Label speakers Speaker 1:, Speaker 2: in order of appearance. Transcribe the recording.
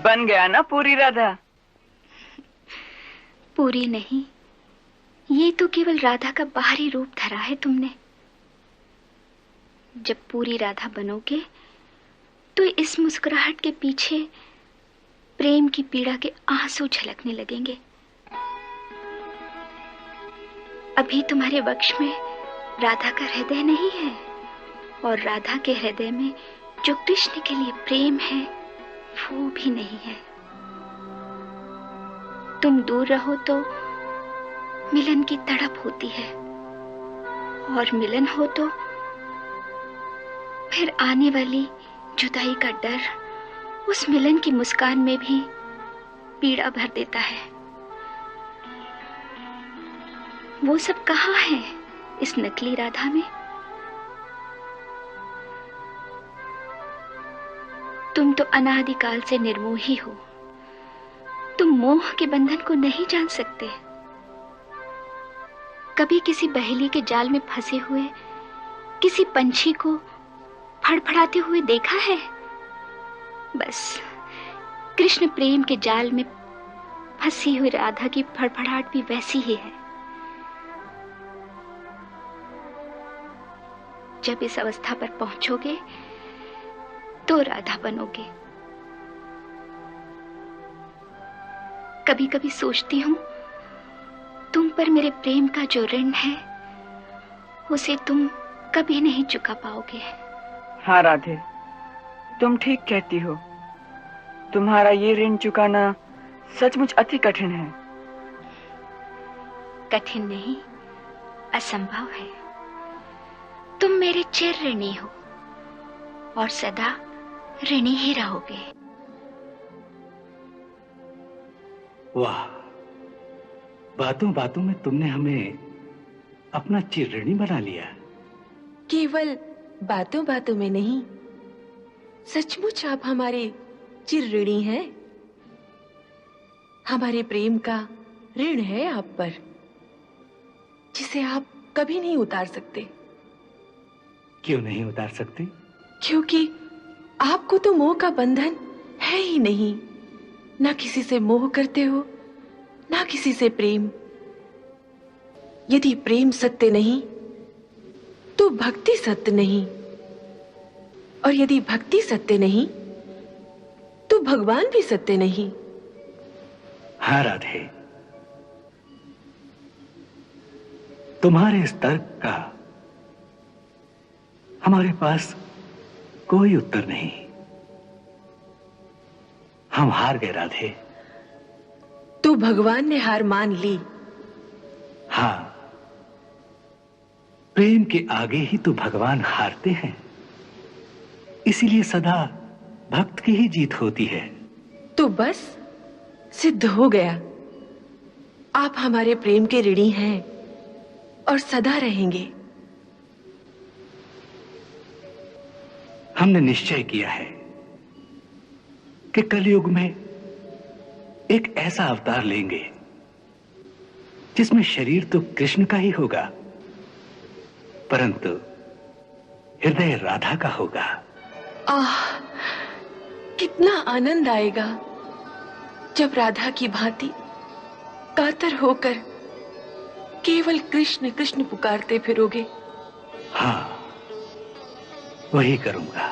Speaker 1: बन गया ना पूरी राधा?
Speaker 2: पूरी नहीं, ये तो केवल राधा का बाहरी रूप धरा है तुमने। जब पूरी राधा बनोगे तो इस मुस्कुराहट के पीछे प्रेम की पीड़ा के आंसू झलकने लगेंगे। अभी तुम्हारे वक्ष में राधा का हृदय नहीं है, और राधा के हृदय में जो कृष्ण के लिए प्रेम है वो भी नहीं है। तुम दूर रहो तो मिलन की तड़प होती है, और मिलन हो तो फिर आने वाली जुदाई का डर उस मिलन की मुस्कान में भी पीड़ा भर देता है। वो सब कहाँ है इस नकली राधा में? तुम तो अनादिकाल से निर्मोही हो। तुम मोह के बंधन को नहीं जान सकते। कभी किसी बहेली के जाल में फंसे हुए किसी पंछी को फड़फड़ाते हुए देखा है? बस कृष्ण प्रेम के जाल में फंसी हुई राधा की फड़फड़ाहट भी वैसी ही है। जब इस अवस्था पर पहुंचोगे तो राधा बनोगे। कभी कभी सोचती हूं तुम पर मेरे प्रेम का जो ऋण है उसे तुम कभी नहीं चुका पाओगे।
Speaker 1: हाँ राधे, तुम ठीक कहती हो। तुम्हारा ये ऋण चुकाना सचमुच अति कठिन है।
Speaker 2: कठिन नहीं, असंभव है। तुम मेरे चिर ऋणी हो और सदा ऋणी ही रहोगे।
Speaker 3: वाह, बातों बातों में तुमने हमें अपना चिर ऋणी बना लिया।
Speaker 4: केवल बातों बातों में नहीं, सचमुच आप हमारे चिर ऋणी हैं। हमारे प्रेम का ऋण है आप पर, जिसे आप कभी नहीं उतार सकते।
Speaker 3: क्यों नहीं उतार सकते?
Speaker 4: क्योंकि आपको तो मोह का बंधन है ही नहीं। ना किसी से मोह करते हो, ना किसी से प्रेम। यदि प्रेम सत्य नहीं तो भक्ति सत्य नहीं, और यदि भक्ति सत्य नहीं तो भगवान भी सत्य नहीं।
Speaker 3: हाँ राधे, तुम्हारे इस तर्क का हमारे पास कोई उत्तर नहीं। हम हार गए राधे।
Speaker 4: तो भगवान ने हार मान ली।
Speaker 3: हाँ, प्रेम के आगे ही तो भगवान हारते हैं। इसीलिए सदा भक्त की ही जीत होती है।
Speaker 4: तो बस सिद्ध हो गया, आप हमारे प्रेम के ऋणी हैं और सदा रहेंगे।
Speaker 3: हमने निश्चय किया है कि कलयुग में एक ऐसा अवतार लेंगे जिसमें शरीर तो कृष्ण का ही होगा, परंतु हृदय राधा का होगा।
Speaker 4: आह, कितना आनंद आएगा जब राधा की भांति कातर होकर केवल कृष्ण कृष्ण पुकारते फिरोगे।
Speaker 3: हाँ, वही करूंगा।